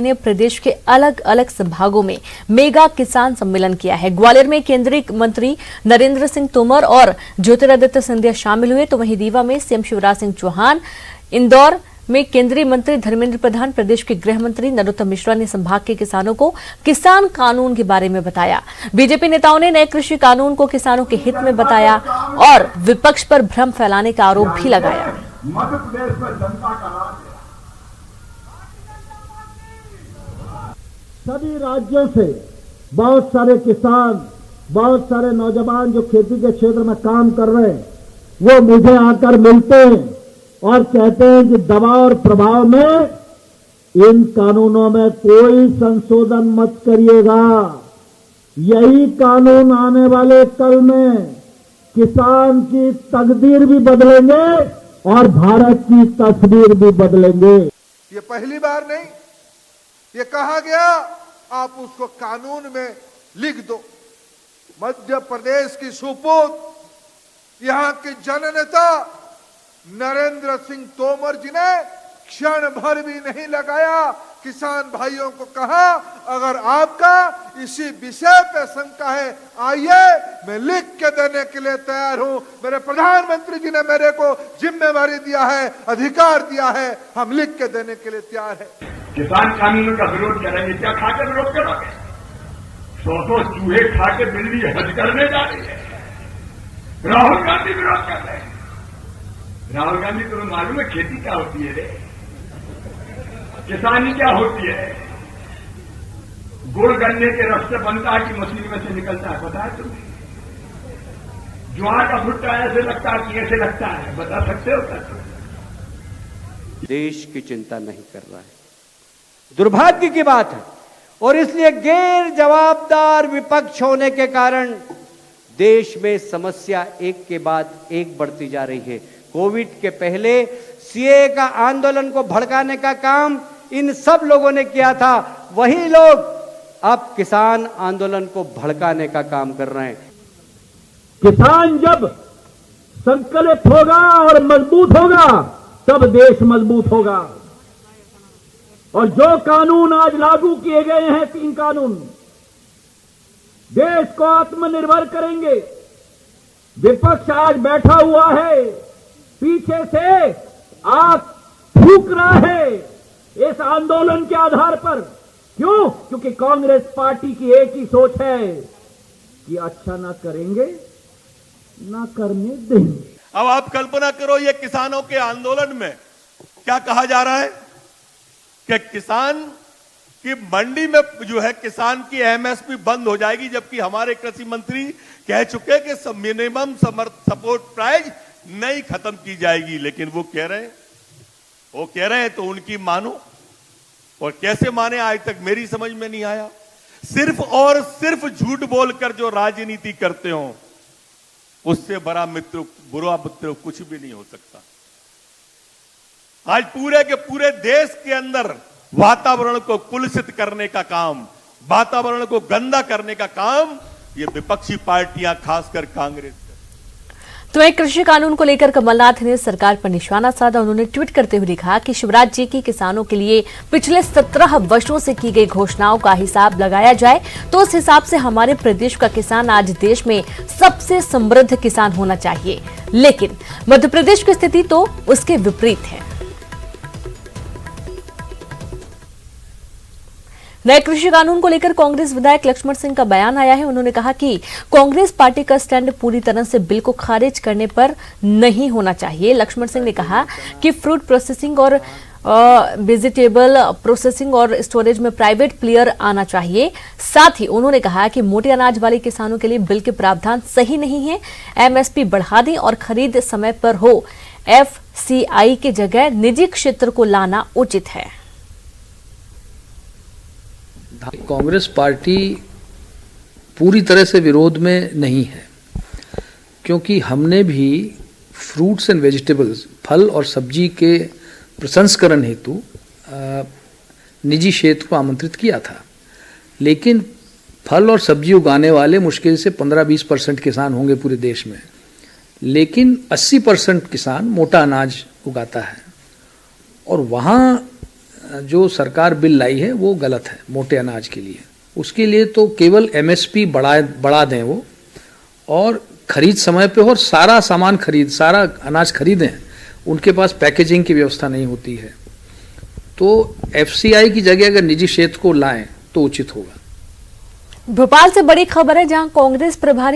ने प्रदेश के अलग अलग संभागों में मेगा किसान सम्मेलन किया है। ग्वालियर में केंद्रीय मंत्री नरेंद्र सिंह तोमर और ज्योतिरादित्य सिंधिया शामिल हुए, तो वहीं रीवा में सीएम शिवराज सिंह चौहान, इंदौर में केंद्रीय मंत्री धर्मेंद्र प्रधान, प्रदेश के गृह मंत्री नरोत्तम मिश्रा ने संभाग के किसानों को किसान कानून के बारे में बताया। बीजेपी नेताओं ने नए कृषि कानून को किसानों के हित में बताया और विपक्ष पर भ्रम फैलाने का आरोप भी लगाया। मध्य प्रदेश में जनता का राज है। सभी राज्यों से बहुत सारे किसान, बहुत सारे नौजवान जो खेती के क्षेत्र में काम कर रहे हैं, वो मुझे आकर मिलते हैं और कहते हैं कि दबाव और प्रभाव में इन कानूनों में कोई संशोधन मत करिएगा। यही कानून आने वाले कल में किसान की तकदीर भी बदलेंगे और भारत की तस्वीर भी बदलेंगे। ये पहली बार नहीं, ये कहा गया आप उसको कानून में लिख दो। मध्य प्रदेश की सुपूत, यहां के जननेता नरेंद्र सिंह तोमर जी ने क्षण भर भी नहीं लगाया। किसान भाइयों को कहा, अगर आपका इसी विषय पे शंका है, आइए, मैं लिख के देने के लिए तैयार हूं। मेरे प्रधानमंत्री जी ने मेरे को जिम्मेवारी दिया है, अधिकार दिया है, हम लिख के देने के लिए तैयार है। किसान कानून का विरोध करेंगे, क्या खा के विरोध करोगे? 100 चूहे खा के बिल्ली हज करने जा रही है। राहुल गांधी विरोध कर रहे हैं। राहुल गांधी, तुम्हें मालूम है खेती क्या होती है रे? किसानी क्या होती है? गुड़ गन्ने के रस से बनता है कि मशीन में से निकलता है, पता है तुम्हें? ज्वार का भुट्टा ऐसे लगता है कि ऐसे लगता है, बता सकते हो क्या तुम? देश की चिंता नहीं कर रहा है, दुर्भाग्य की बात है। और इसलिए गैर जवाबदार विपक्ष होने के कारण देश में समस्या एक के बाद एक बढ़ती जा रही है। कोविड के पहले सीए का आंदोलन को भड़काने का काम इन सब लोगों ने किया था, वही लोग अब किसान आंदोलन को भड़काने का काम कर रहे हैं। किसान जब संकलित होगा और मजबूत होगा, तब देश मजबूत होगा। और जो कानून आज लागू किए गए हैं, 3 कानून, देश को आत्मनिर्भर करेंगे। विपक्ष आज बैठा हुआ है, पीछे से आग फूंक रहा है इस आंदोलन के आधार पर। क्यों? क्योंकि कांग्रेस पार्टी की एक ही सोच है कि अच्छा ना करेंगे ना करने देंगे। अब आप कल्पना करो, ये किसानों के आंदोलन में क्या कहा जा रहा है कि किसान की मंडी में जो है किसान की एमएसपी बंद हो जाएगी, जबकि हमारे कृषि मंत्री कह चुके कि मिनिमम सपोर्ट प्राइस नहीं खत्म की जाएगी। लेकिन वो कह रहे हैं तो उनकी मानो, और कैसे माने आज तक मेरी समझ में नहीं आया। सिर्फ और सिर्फ झूठ बोलकर जो राजनीति करते हो, उससे बुरा मित्र कुछ भी नहीं हो सकता। आज पूरे के पूरे देश के अंदर वातावरण को कुलसित करने का काम, वातावरण को गंदा करने का काम ये विपक्षी पार्टियां, खासकर कांग्रेस। तो एक कृषि कानून को लेकर कमलनाथ ने सरकार पर निशाना साधा। उन्होंने ट्वीट करते हुए लिखा कि शिवराज जी की किसानों के लिए पिछले 17 वर्षों से की गई घोषणाओं का हिसाब लगाया जाए तो उस हिसाब से हमारे प्रदेश का किसान आज देश में सबसे समृद्ध किसान होना चाहिए, लेकिन मध्य प्रदेश की स्थिति तो उसके विपरीत है। नए कृषि कानून को लेकर कांग्रेस विधायक लक्ष्मण सिंह का बयान आया है। उन्होंने कहा कि कांग्रेस पार्टी का स्टैंड पूरी तरह से बिल को खारिज करने पर नहीं होना चाहिए। लक्ष्मण सिंह ने कहा कि फ्रूट प्रोसेसिंग और वेजिटेबल प्रोसेसिंग और स्टोरेज में प्राइवेट प्लेयर आना चाहिए। साथ ही उन्होंने कहा कि मोटे अनाज वाले किसानों के लिए बिल के प्रावधान सही नहीं है। एमएसपी बढ़ा दें और खरीद समय पर हो। एफसीआई की जगह निजी क्षेत्र को लाना उचित है। कांग्रेस पार्टी पूरी तरह से विरोध में नहीं है, क्योंकि हमने भी फ्रूट्स एंड वेजिटेबल्स, फल और सब्जी के प्रसंस्करण हेतु निजी क्षेत्र को आमंत्रित किया था। लेकिन फल और सब्जी उगाने वाले मुश्किल से 15-20% किसान होंगे पूरे देश में, लेकिन 80% किसान मोटा अनाज उगाता है। और वहाँ जो सरकार बिल लाई है वो गलत है मोटे अनाज के लिए। उसके लिए तो केवल एमएसपी बढ़ा दें वो, और खरीद समय पे हो और सारा सामान सारा अनाज खरीदें। उनके पास पैकेजिंग की व्यवस्था नहीं होती है, तो एफसीआई की जगह अगर निजी क्षेत्र को लाएं तो उचित होगा। भोपाल से बड़ी खबर है, जहां कांग्रेस प्रभारी